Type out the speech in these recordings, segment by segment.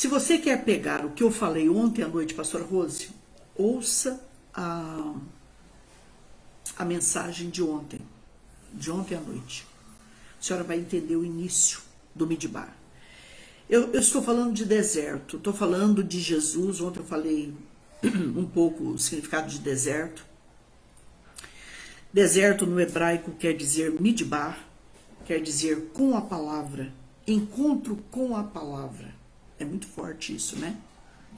Se você quer pegar o que eu falei ontem à noite, pastora Rose, ouça a mensagem de ontem à noite. A senhora vai entender o início do Midbar. Eu estou falando de deserto, estou falando de Jesus. Ontem eu falei um pouco o significado de deserto. Deserto no hebraico quer dizer Midbar, quer dizer com a palavra, encontro com a palavra. É muito forte isso, né?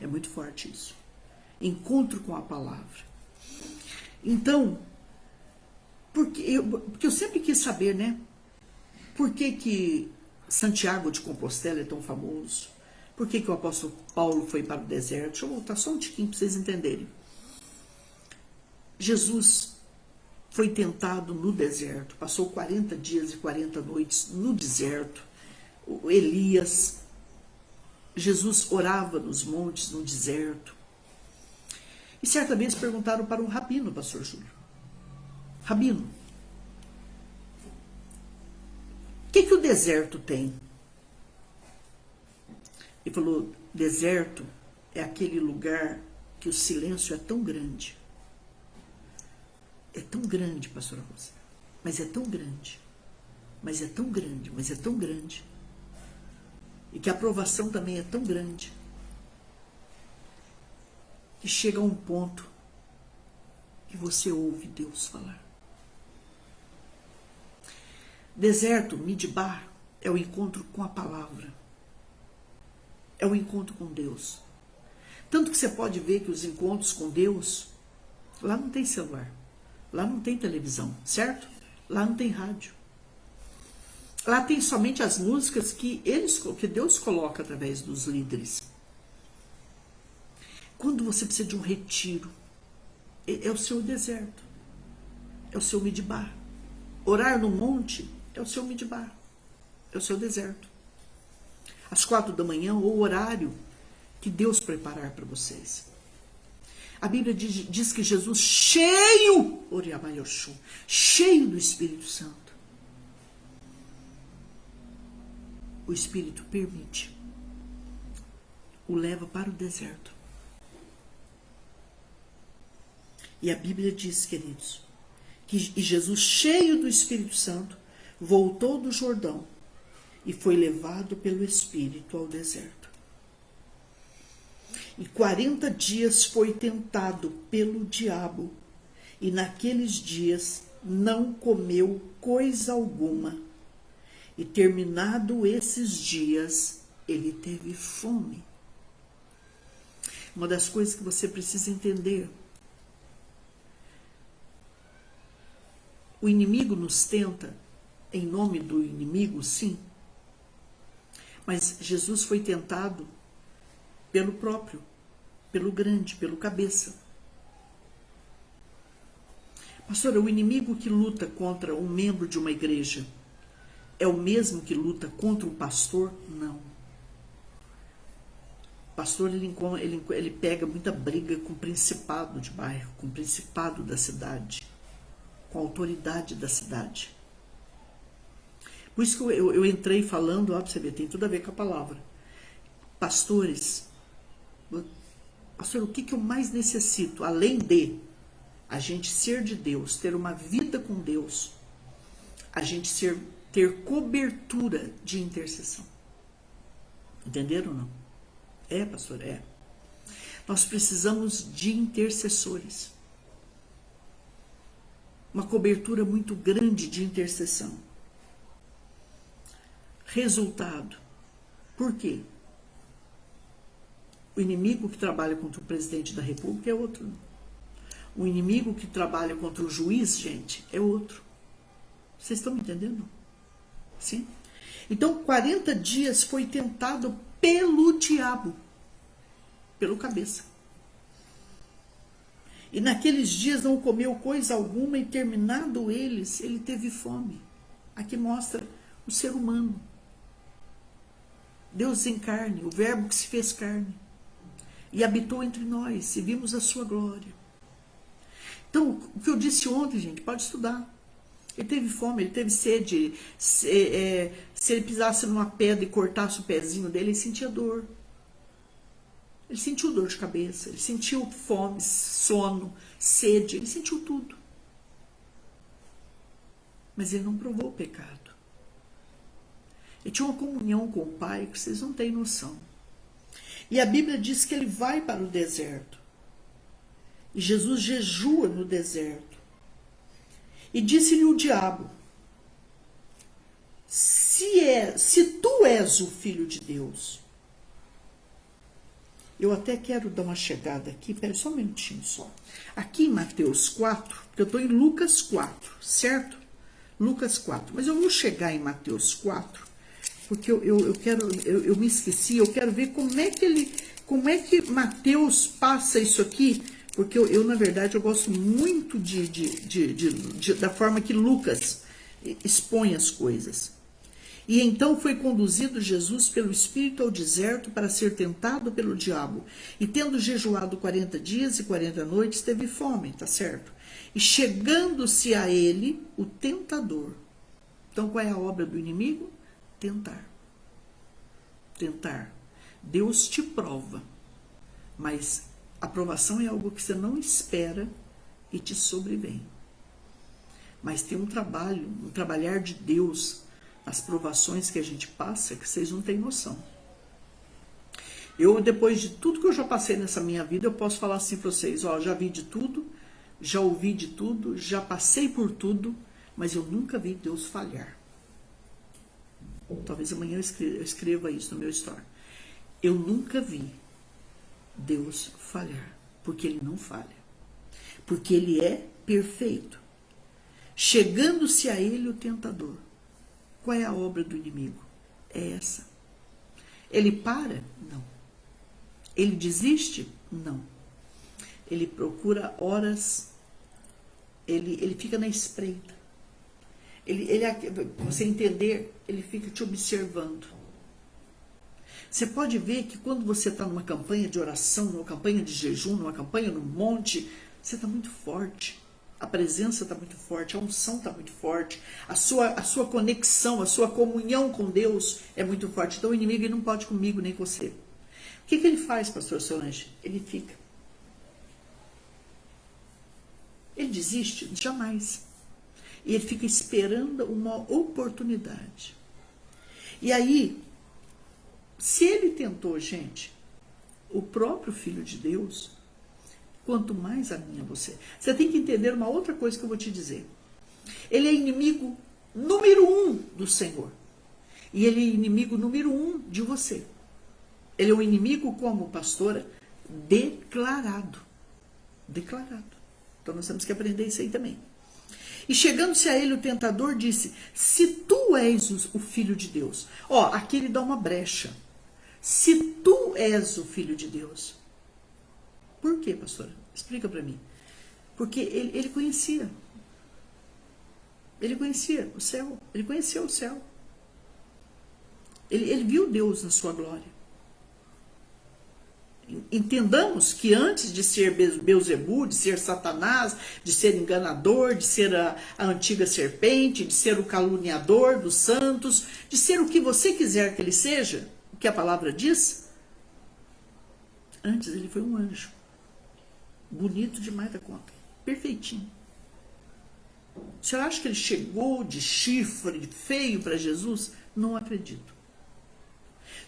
É muito forte isso. Encontro com a palavra. Então, porque eu sempre quis saber, né? Por que Santiago de Compostela é tão famoso? Por que o apóstolo Paulo foi para o deserto? Deixa eu voltar só um tiquinho para vocês entenderem. Jesus foi tentado no deserto, passou 40 dias e 40 noites no deserto. Elias, Jesus orava nos montes, no deserto. E certa vez perguntaram para um rabino, pastor Júlio. Rabino, o que o deserto tem? Ele falou, deserto é aquele lugar que o silêncio é tão grande. É tão grande, pastora Rosa. Mas é tão grande. Mas é tão grande, mas é tão grande. E que a aprovação também é tão grande. Que chega a um ponto que você ouve Deus falar. Deserto, Midbar, é o encontro com a palavra. É o encontro com Deus. Tanto que você pode ver que os encontros com Deus, lá não tem celular, lá não tem televisão, certo? Lá não tem rádio. Lá tem somente as músicas que Deus coloca através dos líderes. Quando você precisa de um retiro, é o seu deserto, é o seu Midbar. Orar no monte é o seu Midbar, é o seu deserto. Às 4 da manhã, ou o horário que Deus preparar para vocês. A Bíblia diz que Jesus, cheio do Espírito Santo, o Espírito permite, o leva para o deserto. E a Bíblia diz, queridos, que Jesus, cheio do Espírito Santo, voltou do Jordão e foi levado pelo Espírito ao deserto. E 40 dias foi tentado pelo diabo, e naqueles dias não comeu coisa alguma. E terminado esses dias, ele teve fome. Uma das coisas que você precisa entender: o inimigo nos tenta em nome do inimigo, sim. Mas Jesus foi tentado pelo próprio, pelo grande, pelo cabeça. Pastora, o inimigo que luta contra um membro de uma igreja é o mesmo que luta contra um pastor? Não. O pastor, ele pega muita briga com o principado de bairro, com o principado da cidade, com a autoridade da cidade. Por isso que eu entrei falando, para você ver, tem tudo a ver com a palavra. Pastores, pastor, o que eu mais necessito, além de a gente ser de Deus, ter uma vida com Deus, a gente ter cobertura de intercessão. Entenderam ou não? É, pastor, é. Nós precisamos de intercessores. Uma cobertura muito grande de intercessão. Resultado. Por quê? O inimigo que trabalha contra o presidente da República é outro. O inimigo que trabalha contra o juiz, gente, é outro. Vocês estão me entendendo? Sim? Então, 40 dias foi tentado pelo diabo, pelo cabeça. E naqueles dias não comeu coisa alguma, e terminado eles, ele teve fome. Aqui mostra o ser humano. Deus em carne, o verbo que se fez carne, e habitou entre nós, e vimos a sua glória. Então, o que eu disse ontem, gente, pode estudar. Ele teve fome, ele teve sede. Se ele pisasse numa pedra e cortasse o pezinho dele, ele sentia dor. Ele sentiu dor de cabeça, ele sentiu fome, sono, sede, ele sentiu tudo. Mas ele não provou o pecado. Ele tinha uma comunhão com o Pai que vocês não têm noção. E a Bíblia diz que ele vai para o deserto. E Jesus jejua no deserto. E disse-lhe o diabo: se tu és o Filho de Deus. Eu até quero dar uma chegada aqui, pera só um minutinho só. Aqui em Mateus 4, porque eu estou em Lucas 4, certo? Lucas 4. Mas eu vou chegar em Mateus 4, porque eu me esqueci, eu quero ver como é que Mateus passa isso aqui, porque na verdade, eu gosto muito da forma que Lucas expõe as coisas. E então foi conduzido Jesus pelo Espírito ao deserto para ser tentado pelo diabo. E tendo jejuado 40 dias e 40 noites, teve fome, tá certo? E chegando-se a ele, o tentador. Então qual é a obra do inimigo? Tentar. Tentar. Deus te prova, mas a provação é algo que você não espera e te sobrevém. Mas tem um trabalhar de Deus, as provações que a gente passa, que vocês não têm noção. Depois de tudo que eu já passei nessa minha vida, eu posso falar assim para vocês, já vi de tudo, já ouvi de tudo, já passei por tudo, mas eu nunca vi Deus falhar. Talvez amanhã eu escreva isso no meu story. Eu nunca vi Deus falhar, porque Ele não falha. Porque Ele é perfeito. Chegando-se a Ele o tentador. Qual é a obra do inimigo? É essa. Ele para? Não. Ele desiste? Não. Ele procura horas, ele fica na espreita. Você entender, ele fica te observando. Você pode ver que quando você está numa campanha de oração, numa campanha de jejum, numa campanha no monte, você está muito forte. A presença está muito forte, a unção está muito forte, a sua conexão, a sua comunhão com Deus é muito forte. Então o inimigo ele não pode comigo nem com você. O que ele faz, pastor Solange? Ele fica. Ele desiste? Jamais. E ele fica esperando uma oportunidade. E aí, se ele tentou, gente, o próprio Filho de Deus, quanto mais a mim a você. Você tem que entender uma outra coisa que eu vou te dizer. Ele é inimigo número 1 do Senhor. E ele é inimigo número 1 de você. Ele é um inimigo como pastora declarado. Declarado. Então nós temos que aprender isso aí também. E chegando-se a ele o tentador disse: se tu és o Filho de Deus. Aqui ele dá uma brecha. Se tu és o Filho de Deus. Por quê, pastora? Explica para mim. Porque ele conhecia. Ele conhecia o céu. Ele conheceu o céu. Ele viu Deus na sua glória. Entendamos que antes de ser Beelzebul, de ser Satanás, de ser enganador, de ser a antiga serpente, de ser o caluniador dos santos, de ser o que você quiser que ele seja, o que a palavra diz, antes ele foi um anjo. Bonito demais da conta. Perfeitinho. Você acha que ele chegou de chifre, feio para Jesus? Não acredito.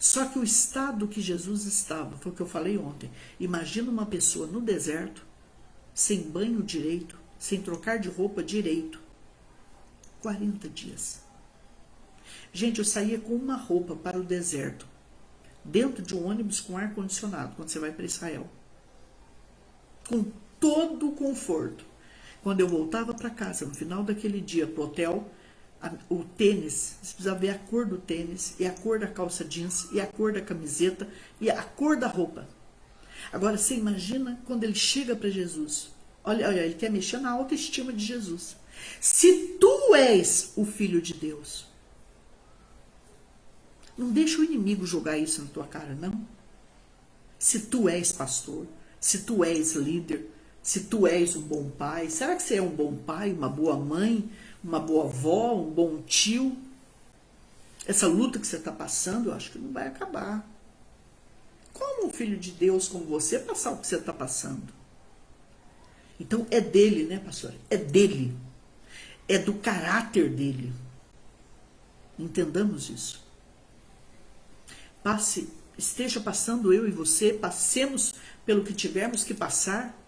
Só que o estado que Jesus estava, foi o que eu falei ontem. Imagina uma pessoa no deserto, sem banho direito, sem trocar de roupa direito. 40 dias. Gente, eu saía com uma roupa para o deserto, dentro de um ônibus com ar-condicionado, quando você vai para Israel. Com todo o conforto. Quando eu voltava para casa, no final daquele dia, para o hotel, o tênis, você precisa ver a cor do tênis, e a cor da calça jeans, e a cor da camiseta, e a cor da roupa. Agora, você imagina quando ele chega para Jesus. Olha, ele quer mexer na autoestima de Jesus. Se tu és o Filho de Deus, não deixa o inimigo jogar isso na tua cara, não. Se tu és pastor, se tu és líder, se tu és um bom pai, será que você é um bom pai, uma boa mãe, uma boa avó, um bom tio? Essa luta que você está passando, eu acho que não vai acabar. Como um filho de Deus como você passar o que você está passando? Então é dele, né, pastora? É dele. É do caráter dele. Entendamos isso. Esteja passando eu e você, passemos pelo que tivermos que passar.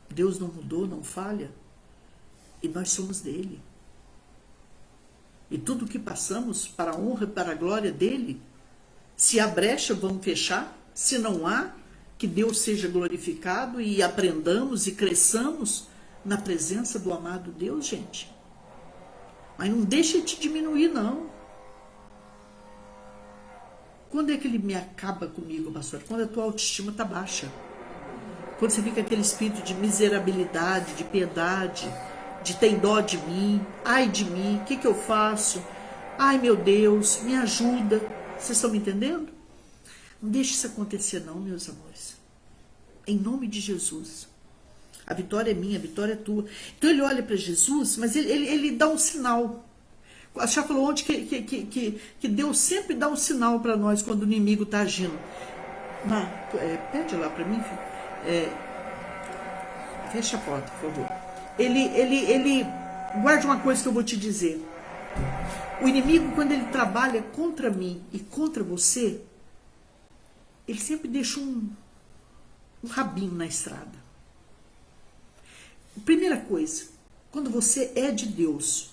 Deus não mudou, não falha. E nós somos dele. E tudo que passamos para a honra e para a glória dele. Se há brecha, vamos fechar. Se não há, que Deus seja glorificado e aprendamos e cresçamos na presença do amado Deus, gente. Mas não deixa de diminuir, não. Quando é que ele me acaba comigo, pastor? Quando a tua autoestima está baixa. Quando você fica aquele espírito de miserabilidade, de piedade, de tem dó de mim, ai de mim, o que eu faço? Ai meu Deus, me ajuda. Vocês estão me entendendo? Não deixe isso acontecer não, meus amores. Em nome de Jesus. A vitória é minha, a vitória é tua. Então ele olha para Jesus, mas ele dá um sinal. A senhora falou ontem que Deus sempre dá um sinal para nós quando o inimigo está agindo. Pede lá para mim, filho. Fecha a porta, por favor. Ele guarde uma coisa que eu vou te dizer. O inimigo, quando ele trabalha contra mim e contra você, ele sempre deixa um rabinho na estrada. Primeira coisa, quando você é de Deus,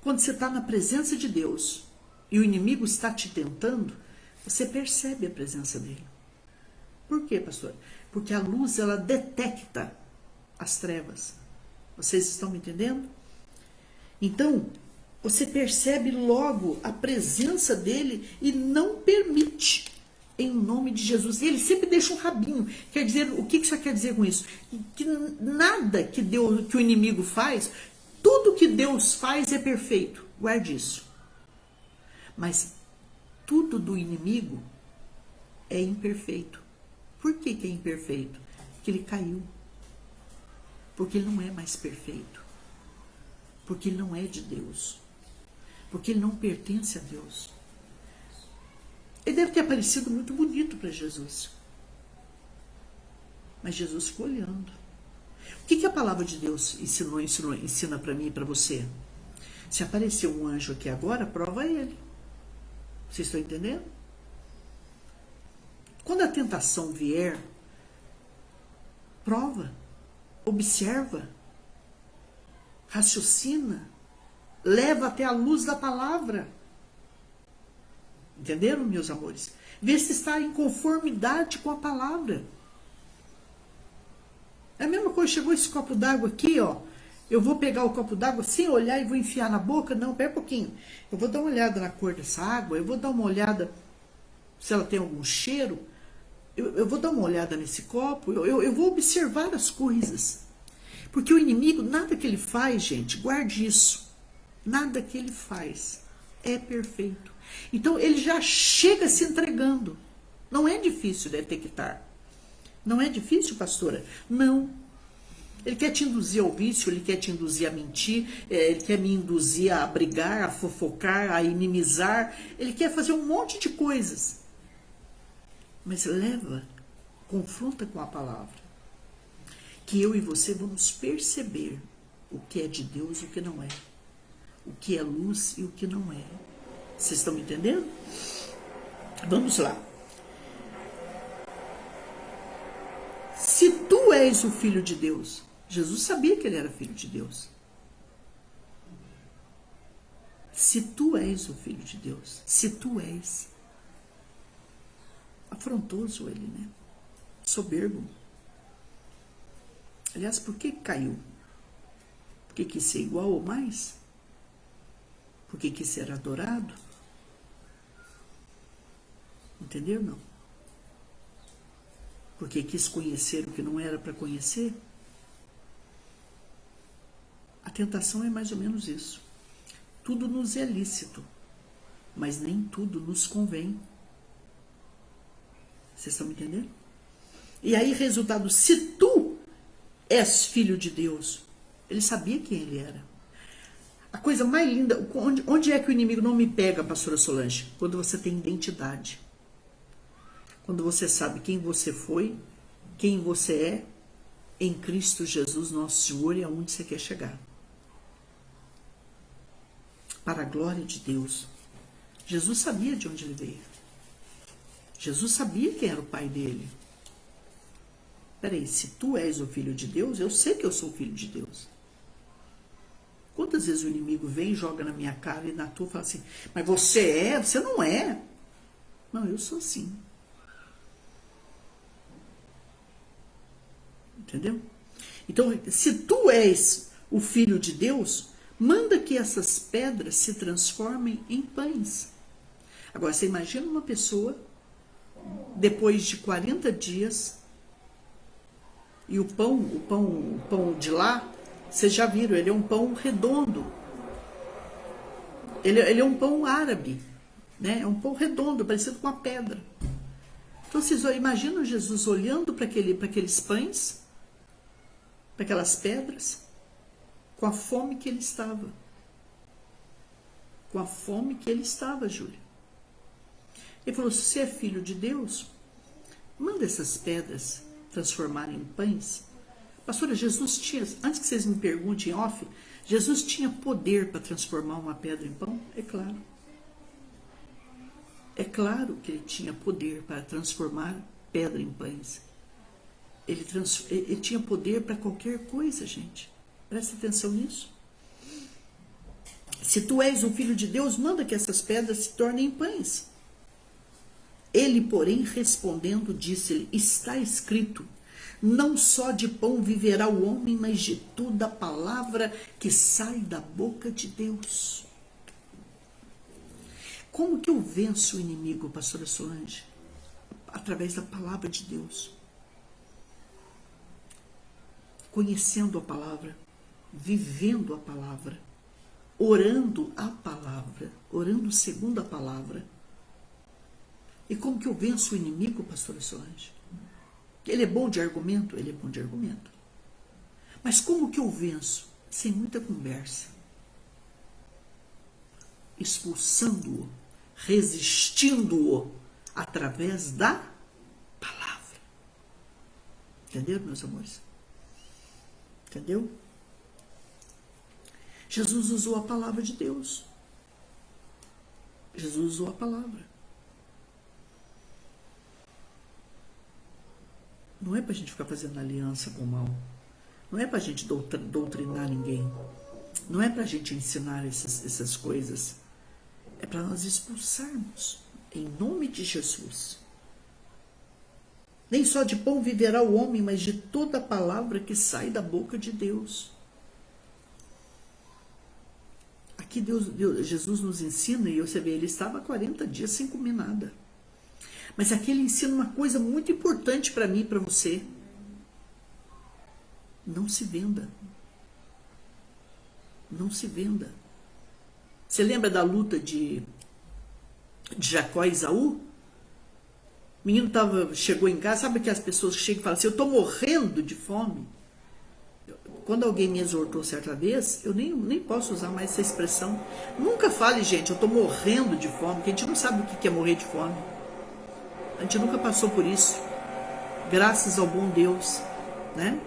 quando você está na presença de Deus e o inimigo está te tentando, você percebe a presença dele. Por quê, pastor? Porque a luz, ela detecta as trevas. Vocês estão me entendendo? Então, você percebe logo a presença dele e não permite, em nome de Jesus. E ele sempre deixa um rabinho. Quer dizer, o que isso quer dizer com isso? Que nada que o inimigo faz, tudo que Deus faz é perfeito. Guarde isso. Mas tudo do inimigo é imperfeito. Por que é imperfeito? Porque ele caiu. Porque ele não é mais perfeito. Porque ele não é de Deus. Porque ele não pertence a Deus. Ele deve ter aparecido muito bonito para Jesus. Mas Jesus ficou olhando. O que a palavra de Deus ensina para mim e para você? Se aparecer um anjo aqui agora, prova ele. Vocês estão entendendo? Quando a tentação vier, prova, observa, raciocina, leva até a luz da palavra. Entenderam, meus amores? Vê se está em conformidade com a palavra. É a mesma coisa, chegou esse copo d'água aqui, ó. Eu vou pegar o copo d'água sem olhar e vou enfiar na boca? Não, pera um pouquinho. Eu vou dar uma olhada na cor dessa água, eu vou dar uma olhada se ela tem algum cheiro. Eu vou dar uma olhada nesse copo, eu vou observar as coisas. Porque o inimigo, nada que ele faz, gente, guarde isso. Nada que ele faz é perfeito. Então ele já chega se entregando. Não é difícil detectar. Não é difícil, pastora? Não. Ele quer te induzir ao vício, ele quer te induzir a mentir, ele quer me induzir a brigar, a fofocar, a inimizar. Ele quer fazer um monte de coisas. Mas leva, confronta com a palavra. Que eu e você vamos perceber o que é de Deus e o que não é. O que é luz e o que não é. Vocês estão me entendendo? Vamos lá. Se tu és o Filho de Deus, Jesus sabia que ele era Filho de Deus. Se tu és o Filho de Deus, se tu és. Afrontoso ele, né? Soberbo. Aliás, por que caiu? Porque quis ser igual ou mais? Porque quis ser adorado? Entendeu? Não. Porque quis conhecer o que não era para conhecer? A tentação é mais ou menos isso. Tudo nos é lícito, mas nem tudo nos convém. Vocês estão me entendendo? E aí, resultado, se tu és filho de Deus, ele sabia quem ele era. A coisa mais linda, onde é que o inimigo não me pega, pastora Solange? Quando você tem identidade. Quando você sabe quem você foi, quem você é, em Cristo Jesus, nosso Senhor, e aonde você quer chegar. Para a glória de Deus. Jesus sabia de onde ele veio. Jesus sabia quem era o pai dele. Peraí, se tu és o filho de Deus, eu sei que eu sou o filho de Deus. Quantas vezes o inimigo vem, joga na minha cara e na tua e fala assim, mas você não é. Não, eu sou sim. Entendeu? Então, se tu és o filho de Deus, manda que essas pedras se transformem em pães. Agora, você imagina uma pessoa, depois de 40 dias, e o pão de lá, vocês já viram, ele é um pão redondo. Ele é um pão árabe, né? É um pão redondo, parecido com uma pedra. Então, vocês imaginam Jesus olhando para aqueles pães, para aquelas pedras, com a fome que ele estava. Com a fome que ele estava, Júlia. Ele falou, se você é filho de Deus, manda essas pedras transformarem em pães. Pastora, Jesus tinha, antes que vocês me perguntem em off, Jesus tinha poder para transformar uma pedra em pão? É claro. É claro que ele tinha poder para transformar pedra em pães. Ele tinha poder para qualquer coisa, gente. Presta atenção nisso. Se tu és o filho de Deus, manda que essas pedras se tornem em pães. Ele, porém, respondendo, disse-lhe, está escrito, não só de pão viverá o homem, mas de toda a palavra que sai da boca de Deus. Como que eu venço o inimigo, pastora Solange? Através da palavra de Deus. Conhecendo a palavra, vivendo a palavra, orando a palavra, orando segundo a palavra. E como que eu venço o inimigo, pastora Solange? Ele é bom de argumento? Ele é bom de argumento. Mas como que eu venço? Sem muita conversa. Expulsando-o, resistindo-o, através da palavra. Entenderam, meus amores? Entendeu? Jesus usou a palavra de Deus. Jesus usou a palavra. Não é para a gente ficar fazendo aliança com o mal. Não é para a gente doutrinar ninguém. Não é para a gente ensinar essas coisas. É para nós expulsarmos. Em nome de Jesus. Nem só de pão viverá o homem, mas de toda a palavra que sai da boca de Deus. Aqui Jesus nos ensina, e você vê, ele estava 40 dias sem comer nada. Mas aqui ele ensina uma coisa muito importante para mim e para você. Não se venda. Não se venda. Você lembra da luta de Jacó e Esaú? O menino chegou em casa, sabe aquelas pessoas que chegam e falam assim, eu estou morrendo de fome. Quando alguém me exortou certa vez, eu nem posso usar mais essa expressão. Nunca fale, gente, eu estou morrendo de fome, porque a gente não sabe o que é morrer de fome. A gente nunca passou por isso. Graças ao bom Deus, né?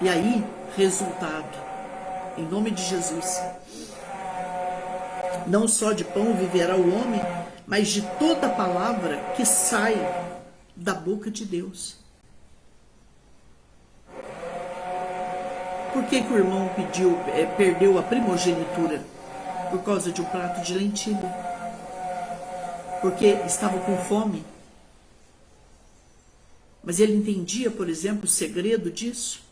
E aí, resultado, em nome de Jesus. Não só de pão viverá o homem, mas de toda a palavra que sai da boca de Deus. Por que o irmão perdeu a primogenitura? Por causa de um prato de lentilha. Porque estava com fome. Mas ele entendia, por exemplo, o segredo disso?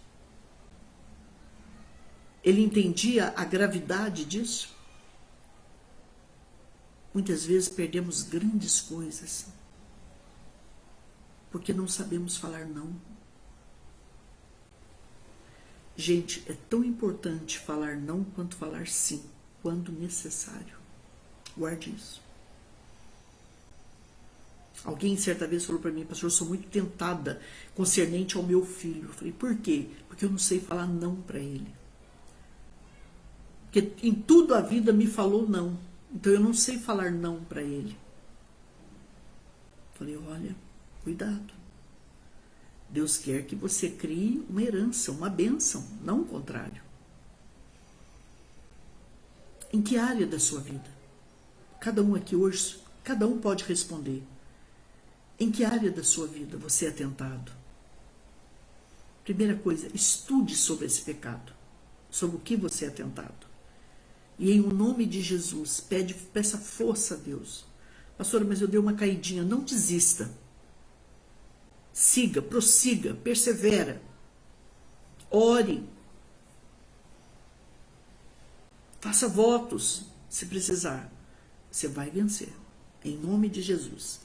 Ele entendia a gravidade disso? Muitas vezes perdemos grandes coisas porque não sabemos falar não. Gente, é tão importante falar não quanto falar sim, quando necessário. Guarde isso. Alguém certa vez falou para mim, pastor, eu sou muito tentada concernente ao meu filho. Eu falei, por quê? Porque eu não sei falar não para ele. Porque em tudo a vida me falou não. Então eu não sei falar não para ele. Falei, olha, cuidado. Deus quer que você crie uma herança, uma bênção, não o contrário. Em que área da sua vida? Cada um aqui hoje, cada um pode responder. Em que área da sua vida você é tentado? Primeira coisa, estude sobre esse pecado, sobre o que você é tentado. E em nome de Jesus, peça força a Deus. Pastora, mas eu dei uma caidinha. Não desista. Siga, prossiga, persevera. Ore. Faça votos, se precisar. Você vai vencer. Em nome de Jesus.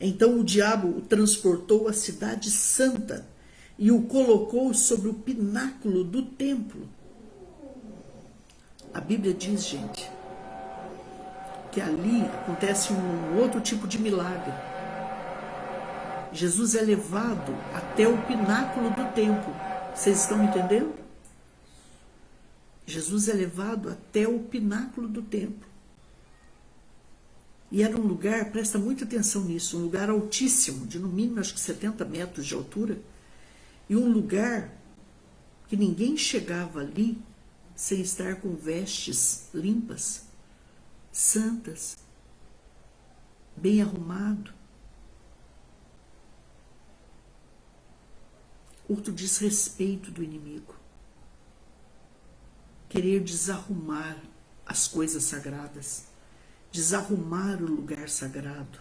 Então o diabo o transportou à cidade santa e o colocou sobre o pináculo do templo. A Bíblia diz, gente, que ali acontece um outro tipo de milagre. Jesus é levado até o pináculo do templo. Vocês estão entendendo? Jesus é levado até o pináculo do templo. E era um lugar, presta muita atenção nisso, um lugar altíssimo, de no mínimo acho que 70 metros de altura, e um lugar que ninguém chegava ali sem estar com vestes limpas, santas, bem arrumado. Outro desrespeito do inimigo. Querer desarrumar as coisas sagradas. Desarrumar o lugar sagrado.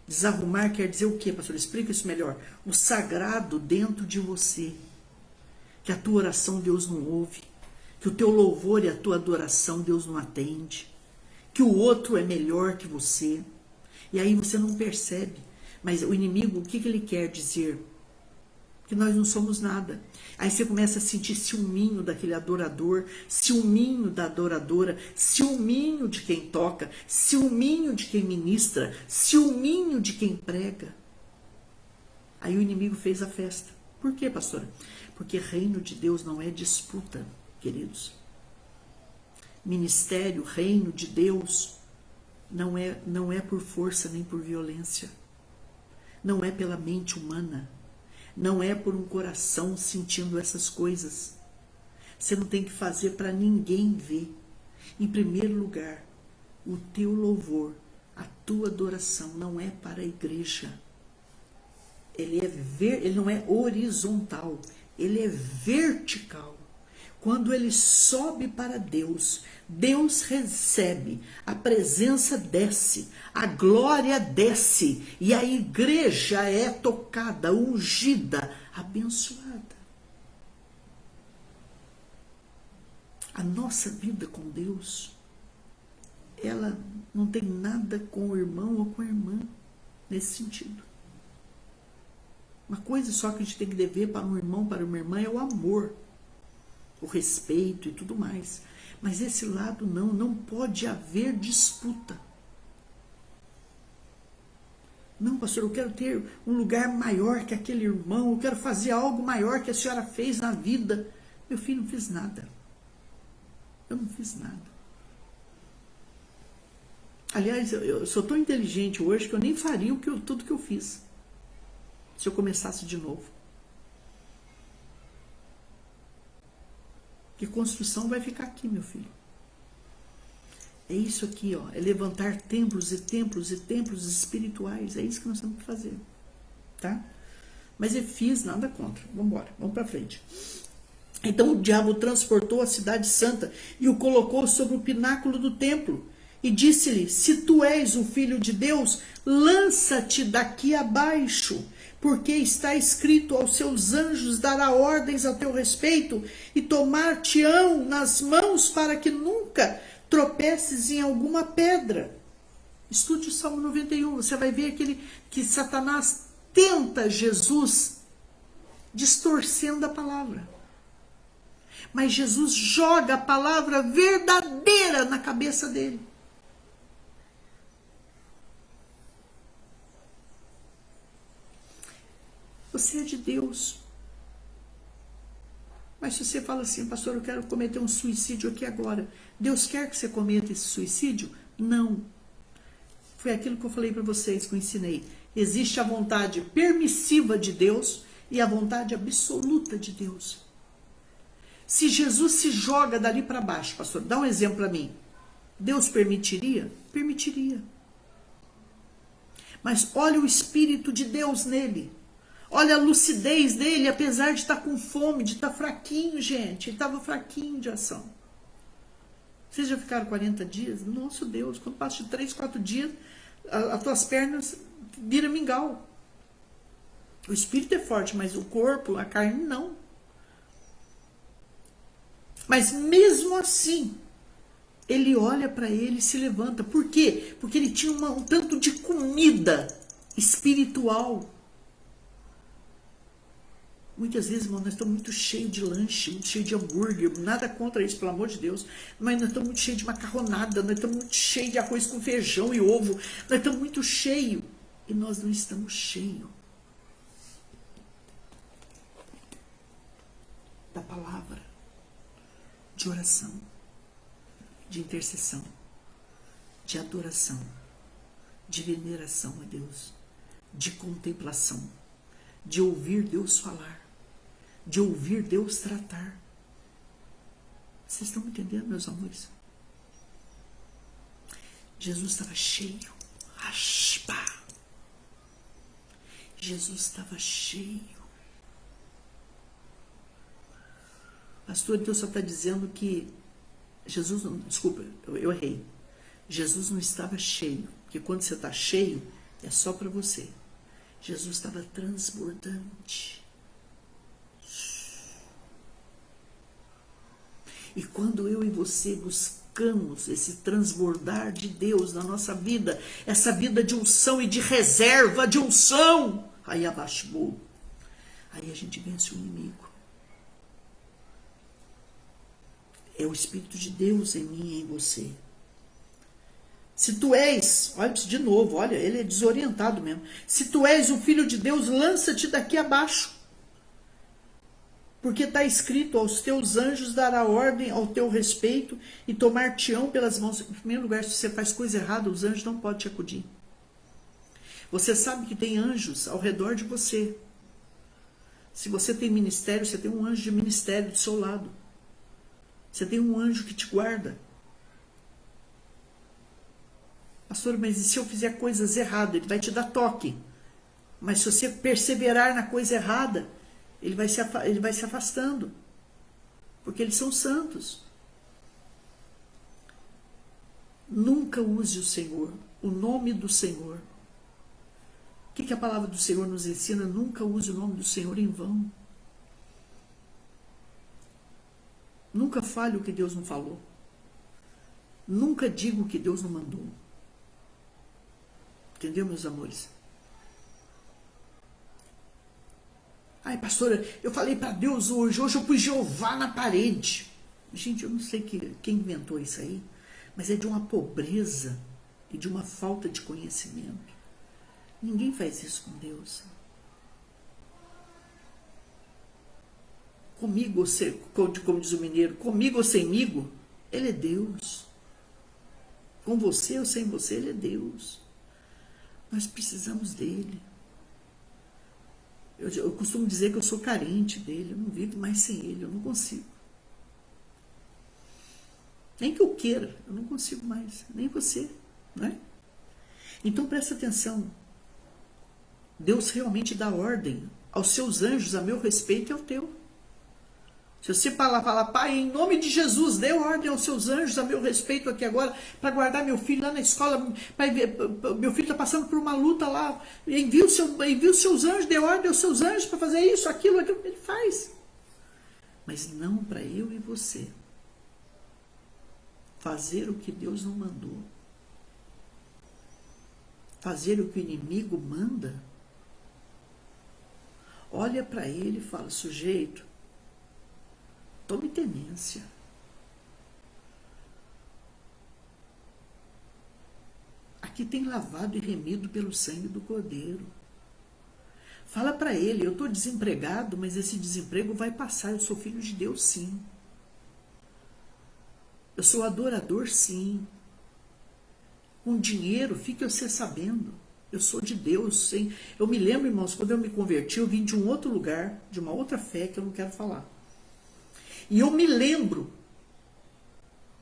Desarrumar quer dizer o quê, pastor? Explica isso melhor. O sagrado dentro de você. Que a tua oração Deus não ouve. Que o teu louvor e a tua adoração Deus não atende. Que o outro é melhor que você. E aí você não percebe. Mas o inimigo, o que ele quer dizer? Que nós não somos nada. Aí você começa a sentir ciúminho daquele adorador, ciúminho da adoradora, ciúminho de quem toca, ciúminho de quem ministra, ciúminho de quem prega. Aí o inimigo fez a festa. Por quê, pastora? Porque reino de Deus não é disputa, queridos. Ministério, reino de Deus, não é por força nem por violência. Não é pela mente humana. Não é por um coração sentindo essas coisas. Você não tem que fazer para ninguém ver. Em primeiro lugar, o teu louvor, a tua adoração não é para a igreja. Ele não é horizontal, ele é vertical. Quando ele sobe para Deus, Deus recebe, a presença desce, a glória desce e a igreja é tocada, ungida, abençoada. A nossa vida com Deus, ela não tem nada com o irmão ou com a irmã nesse sentido. Uma coisa só que a gente tem que dever para um irmão, para uma irmã é o amor. O respeito e tudo mais. Mas esse lado não pode haver disputa. Não, pastor, eu quero ter um lugar maior que aquele irmão, eu quero fazer algo maior que a senhora fez na vida. Meu filho, não fiz nada. Eu não fiz nada. Aliás, eu sou tão inteligente hoje que eu nem faria tudo que eu fiz. Se eu começasse de novo. Que construção vai ficar aqui, meu filho. É isso aqui, ó. É levantar templos e templos e templos espirituais. É isso que nós temos que fazer. Tá? Mas eu fiz nada contra. Vamos embora, vamos para frente. Então o diabo transportou a cidade santa e o colocou sobre o pináculo do templo. E disse-lhe, se tu és o filho de Deus, lança-te daqui abaixo, porque está escrito aos seus anjos dará ordens a teu respeito e tomar-te-ão nas mãos para que nunca tropeces em alguma pedra. Estude o Salmo 91, você vai ver que Satanás tenta Jesus distorcendo a palavra. Mas Jesus joga a palavra verdadeira na cabeça dele. Você é de Deus. Mas se você fala assim, pastor, eu quero cometer um suicídio aqui agora. Deus quer que você cometa esse suicídio? Não. Foi aquilo que eu falei para vocês, que eu ensinei. Existe a vontade permissiva de Deus e a vontade absoluta de Deus. Se Jesus se joga dali para baixo, pastor, dá um exemplo para mim. Deus permitiria? Permitiria. Mas olha o Espírito de Deus nele. Olha a lucidez dele, apesar de estar com fome, de estar fraquinho, gente. Ele estava fraquinho de ação. Vocês já ficaram 40 dias? Nosso Deus, quando passa de 3, 4 dias, as tuas pernas viram mingau. O espírito é forte, mas o corpo, a carne, não. Mas mesmo assim, ele olha para ele e se levanta. Por quê? Porque ele tinha um tanto de comida espiritual. Muitas vezes, irmão, nós estamos muito cheios de lanche, muito cheios de hambúrguer, nada contra isso, pelo amor de Deus, mas nós estamos muito cheios de macarronada, nós estamos muito cheios de arroz com feijão e ovo, nós estamos muito cheios e nós não estamos cheios da palavra, de oração, de intercessão, de adoração, de veneração a Deus, de contemplação, de ouvir Deus falar, de ouvir Deus tratar. Vocês estão me entendendo, meus amores? Jesus estava cheio. Raspa. Jesus estava cheio. Pastor, Deus só está dizendo que Jesus não... Desculpa, eu errei. Jesus não estava cheio, porque quando você está cheio, é só para você. Jesus estava transbordante. E quando eu e você buscamos esse transbordar de Deus na nossa vida, essa vida de unção e de reserva de unção, aí abaixo, aí a gente vence o inimigo. É o Espírito de Deus em mim e em você. Se tu és, olha de novo, olha, ele é desorientado mesmo. Se tu és o Filho de Deus, lança-te daqui abaixo. Porque está escrito, aos teus anjos dará ordem ao teu respeito e tomar-te-ão pelas mãos. Em primeiro lugar, se você faz coisa errada, os anjos não podem te acudir. Você sabe que tem anjos ao redor de você. Se você tem ministério, você tem um anjo de ministério do seu lado. Você tem um anjo que te guarda. Pastor, mas e se eu fizer coisas erradas? Ele vai te dar toque. Mas se você perseverar na coisa errada, ele vai se afastando. Porque eles são santos. Nunca use o Senhor, o nome do Senhor. O que a palavra do Senhor nos ensina? Nunca use o nome do Senhor em vão. Nunca fale o que Deus não falou. Nunca diga o que Deus não mandou. Entendeu, meus amores? Ai, pastora, eu falei para Deus hoje eu pus Jeová na parede. Gente, eu não sei quem inventou isso aí, mas é de uma pobreza e de uma falta de conhecimento. Ninguém faz isso com Deus. Comigo ou sem, como diz o mineiro, comigo ou semigo, Ele é Deus. Com você ou sem você, Ele é Deus. Nós precisamos dele. Eu costumo dizer que eu sou carente dele, eu não vivo mais sem ele, eu não consigo. Nem que eu queira, eu não consigo mais, nem você, não é? Então presta atenção. Deus realmente dá ordem aos seus anjos a meu respeito e ao teu. Se você falar, Pai, em nome de Jesus, dê ordem aos seus anjos a meu respeito aqui agora, para guardar meu filho lá na escola, meu filho está passando por uma luta lá, envia os seus anjos, dê ordem aos seus anjos para fazer isso, aquilo, ele faz. Mas não para eu e você fazer o que Deus não mandou. Fazer o que o inimigo manda. Olha para ele e fala, sujeito, tome tenência. Aqui tem lavado e remido pelo sangue do Cordeiro. Fala para ele, eu estou desempregado, mas esse desemprego vai passar. Eu sou filho de Deus, sim. Eu sou adorador, sim. com dinheiro, fique você sabendo. Eu sou de Deus. Hein? Eu me lembro, irmãos, quando eu me converti, eu vim de um outro lugar, de uma outra fé que eu não quero falar. E eu me lembro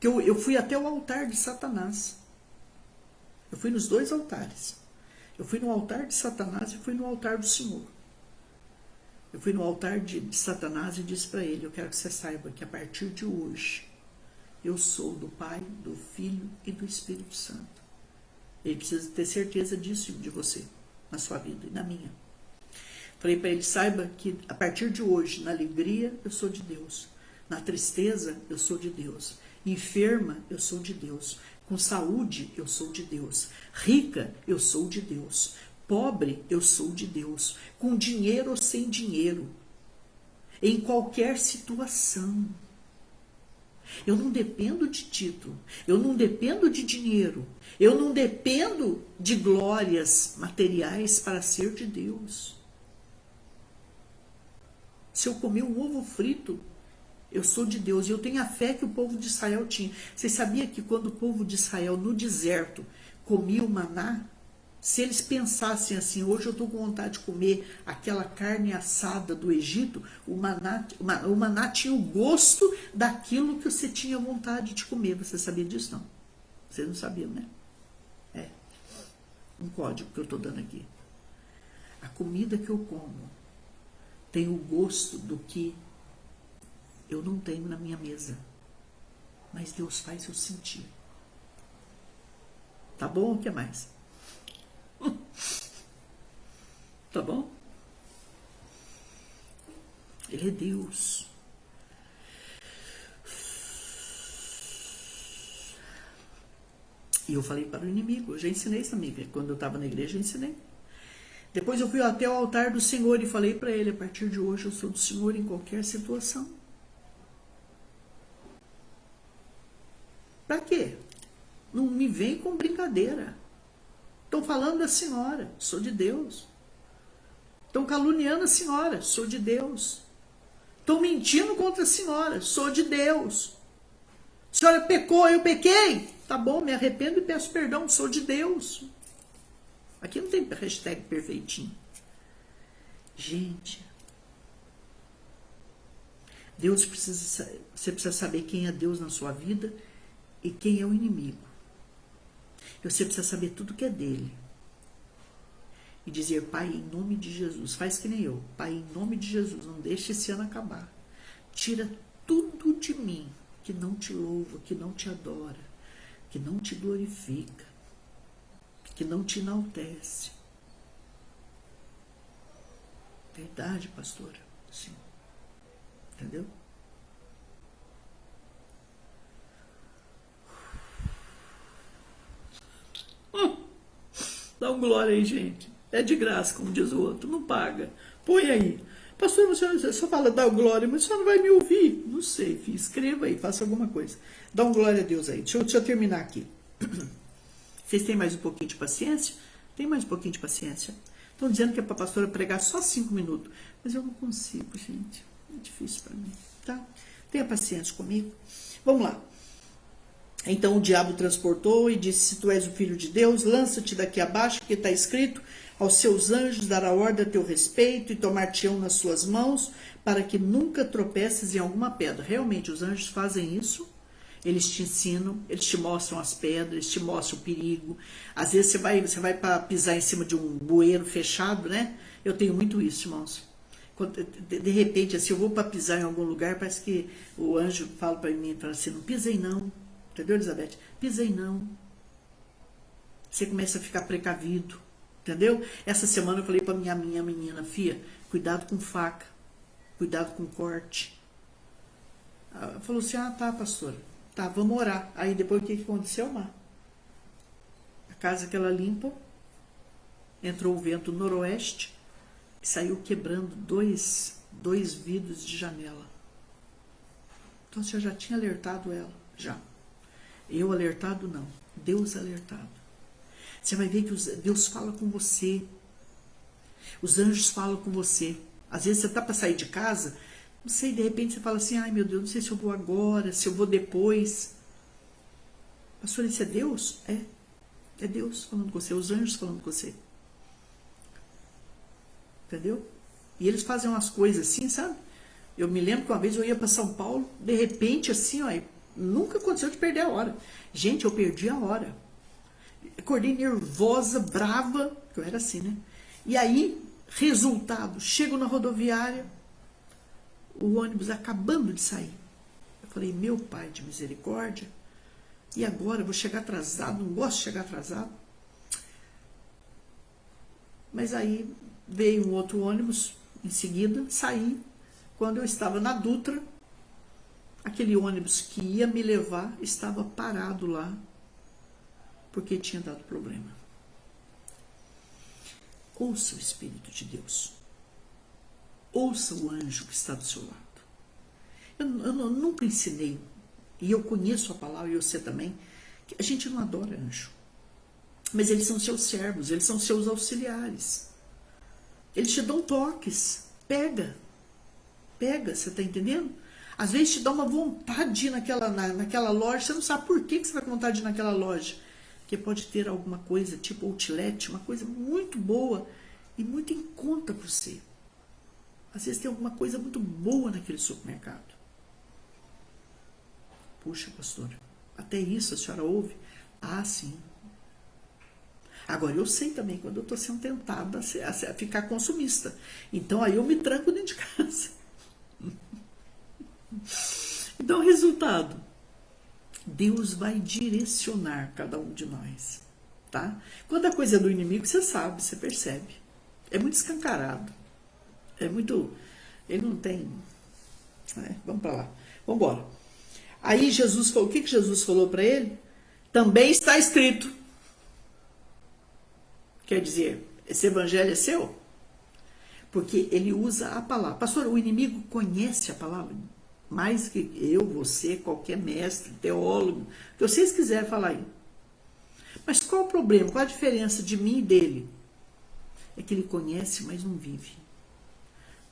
que eu fui até o altar de Satanás. Eu fui nos dois altares. Eu fui no altar de Satanás e fui no altar do Senhor. Eu fui no altar de Satanás e disse para ele, eu quero que você saiba que a partir de hoje, eu sou do Pai, do Filho e do Espírito Santo. Ele precisa ter certeza disso de você, na sua vida e na minha. Falei para ele, saiba que a partir de hoje, na alegria, eu sou de Deus. Na tristeza, eu sou de Deus. Enferma, eu sou de Deus. Com saúde, eu sou de Deus. Rica, eu sou de Deus. Pobre, eu sou de Deus. Com dinheiro ou sem dinheiro. Em qualquer situação. Eu não dependo de título. Eu não dependo de dinheiro. Eu não dependo de glórias materiais para ser de Deus. Se eu comer um ovo frito, eu sou de Deus. E eu tenho a fé que o povo de Israel tinha. Vocês sabiam que quando o povo de Israel, no deserto, comia o maná, se eles pensassem assim, hoje eu estou com vontade de comer aquela carne assada do Egito, o maná tinha o gosto daquilo que você tinha vontade de comer. Você sabia disso? Não. Vocês não sabiam, né? É um código que eu estou dando aqui. A comida que eu como tem o gosto do que eu não tenho na minha mesa. Mas Deus faz eu sentir. Tá bom? O que mais? Tá bom? Ele é Deus. E eu falei para o inimigo, eu já ensinei isso também, quando eu estava na igreja eu ensinei. Depois eu fui até o altar do Senhor e falei para ele, a partir de hoje eu sou do Senhor em qualquer situação. Para quê? Não me vem com brincadeira. Estão falando da senhora, sou de Deus. Estão caluniando a senhora, sou de Deus. Estão mentindo contra a senhora, sou de Deus. A senhora pecou, eu pequei. Tá bom, me arrependo e peço perdão, sou de Deus. Aqui não tem hashtag perfeitinho. Gente, Deus precisa, você precisa saber quem é Deus na sua vida e quem é o inimigo. E você precisa saber tudo que é dele. E dizer, Pai, em nome de Jesus, faz que nem eu. Pai, em nome de Jesus, não deixe esse ano acabar. Tira tudo de mim que não te louva, que não te adora, que não te glorifica, que não te enaltece. Verdade, pastora? Sim. Entendeu? Dá um glória aí, gente. É de graça, como diz o outro. Não paga. Põe aí. Pastor, você só fala dá glória, mas você não vai me ouvir. Não sei, filho. Escreva aí, faça alguma coisa. Dá um glória a Deus aí. Deixa eu terminar aqui. Vocês têm mais um pouquinho de paciência? Tem mais um pouquinho de paciência? Estão dizendo que é para a pastora pregar só 5 minutos. Mas eu não consigo, gente. É difícil para mim. Tá? Tenha paciência comigo. Vamos lá. Então o diabo transportou e disse, se tu és o filho de Deus, lança-te daqui abaixo, porque está escrito, aos seus anjos dará ordem a teu respeito e tomar-te-ão nas suas mãos, para que nunca tropeces em alguma pedra. Realmente, os anjos fazem isso, eles te ensinam, eles te mostram as pedras, eles te mostram o perigo. Às vezes você vai para pisar em cima de um bueiro fechado, né? Eu tenho muito isso, irmãos. De repente, assim, eu vou para pisar em algum lugar, parece que o anjo fala para mim, fala assim, não pisei não. Entendeu, Elizabeth? Pisei não. Você começa a ficar precavido. Entendeu? Essa semana eu falei para minha menina, filha, cuidado com faca. Cuidado com corte. Ela falou assim, tá, pastora. Tá, vamos orar. Aí depois o que aconteceu, Mar? A casa que ela limpa, entrou o vento noroeste e saiu quebrando dois vidros de janela. Então você já tinha alertado ela? Já. Eu alertado, não. Deus alertado. Você vai ver que Deus fala com você. Os anjos falam com você. Às vezes você está para sair de casa, não sei, de repente você fala assim, ai meu Deus, não sei se eu vou agora, se eu vou depois. Pastor, isso é Deus? É. É Deus falando com você, os anjos falando com você. Entendeu? E eles fazem umas coisas assim, sabe? Eu me lembro que uma vez eu ia para São Paulo, de repente assim, ó, nunca aconteceu de perder a hora. Gente, eu perdi a hora. Acordei nervosa, brava, porque eu era assim, né? E aí, resultado, chego na rodoviária, o ônibus acabando de sair. Eu falei, meu pai de misericórdia, e agora? Eu vou chegar atrasado, não gosto de chegar atrasado. Mas aí veio um outro ônibus, em seguida, saí. Quando eu estava na Dutra, aquele ônibus que ia me levar estava parado lá, porque tinha dado problema. Ouça o Espírito de Deus. Ouça o anjo que está do seu lado. Eu nunca ensinei, e eu conheço a palavra, e você também, que a gente não adora anjo. Mas eles são seus servos, eles são seus auxiliares. Eles te dão toques. Pega, você está entendendo? Às vezes te dá uma vontade de ir naquela loja, você não sabe por que você vai com vontade de ir naquela loja. Porque pode ter alguma coisa, tipo outlet, uma coisa muito boa e muito em conta para você. Às vezes tem alguma coisa muito boa naquele supermercado. Puxa, pastora, até isso a senhora ouve? Ah, sim. Agora, eu sei também quando eu estou sendo tentada a ficar consumista. Então, aí eu me tranco dentro de casa. Então, resultado. Deus vai direcionar cada um de nós. Tá? Quando a coisa é do inimigo, você sabe, você percebe. É muito escancarado. É muito... Ele não tem... Vamos para lá. Vamos embora. Aí, Jesus falou... O que Jesus falou para ele? Também está escrito... Quer dizer, esse evangelho é seu? Porque ele usa a palavra. Pastor, o inimigo conhece a palavra mais que eu, você, qualquer mestre, teólogo, que vocês quiserem falar aí. Mas qual o problema? Qual a diferença de mim e dele? É que ele conhece, mas não vive.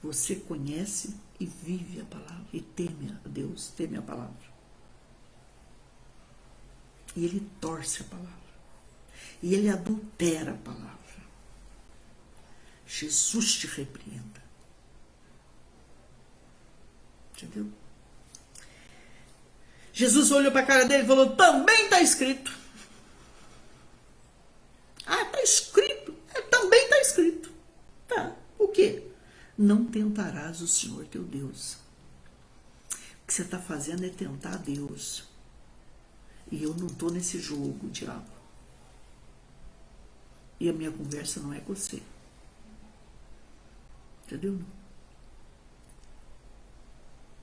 Você conhece e vive a palavra. E teme a Deus, teme a palavra. E ele torce a palavra. E ele adultera a palavra. Jesus te repreenda. Entendeu? Jesus olhou para a cara dele e falou, também está escrito. Ah, está escrito. Também está escrito. Tá, o quê? Não tentarás o Senhor teu Deus. O que você está fazendo é tentar Deus. E eu não estou nesse jogo, diabo. E a minha conversa não é com você. Entendeu?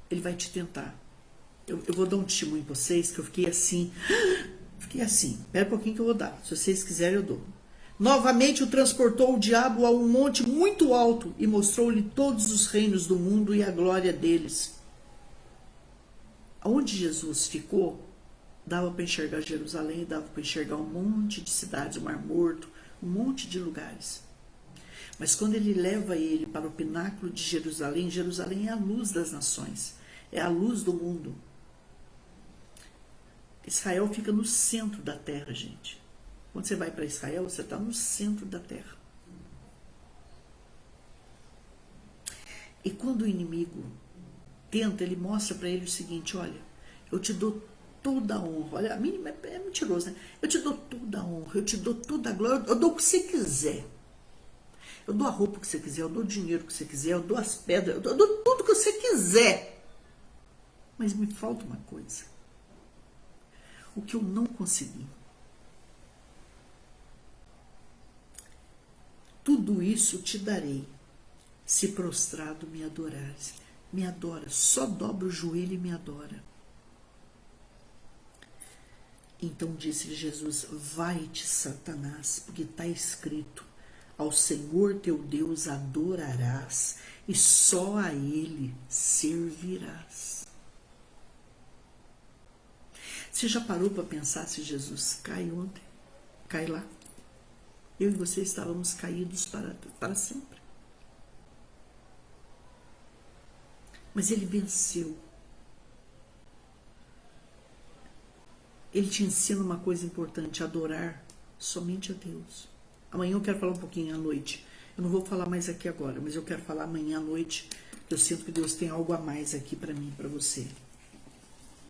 Ele vai te tentar. Eu vou dar um testemunho para vocês que eu fiquei assim. Espera um pouquinho que eu vou dar. Se vocês quiserem, eu dou. Novamente o transportou o diabo a um monte muito alto e mostrou-lhe todos os reinos do mundo e a glória deles. Aonde Jesus ficou, dava para enxergar Jerusalém, dava para enxergar um monte de cidades, o Mar Morto, um monte de lugares. Mas quando ele leva ele para o pináculo de Jerusalém, Jerusalém é a luz das nações, é a luz do mundo. Israel fica no centro da terra, gente. Quando você vai para Israel, você está no centro da terra. E quando o inimigo tenta, ele mostra para ele o seguinte, olha, eu te dou toda a honra. Olha, a mínima é mentiroso, né? Eu te dou toda a honra, eu te dou toda a glória, eu dou o que você quiser. Eu dou a roupa que você quiser, eu dou o dinheiro que você quiser, eu dou as pedras, eu dou tudo que você quiser. Mas me falta uma coisa. O que eu não consegui. Tudo isso te darei, se prostrado me adorares. Me adora, só dobra o joelho e me adora. Então disse Jesus, vai-te, Satanás, porque está escrito, ao Senhor teu Deus adorarás e só a Ele servirás. Você já parou para pensar se Jesus cai ontem? Cai lá? Eu e você estávamos caídos para sempre. Mas Ele venceu. Ele te ensina uma coisa importante, adorar somente a Deus. Amanhã eu quero falar um pouquinho à noite. Eu não vou falar mais aqui agora, mas eu quero falar amanhã à noite. Eu sinto que Deus tem algo a mais aqui para mim, para você.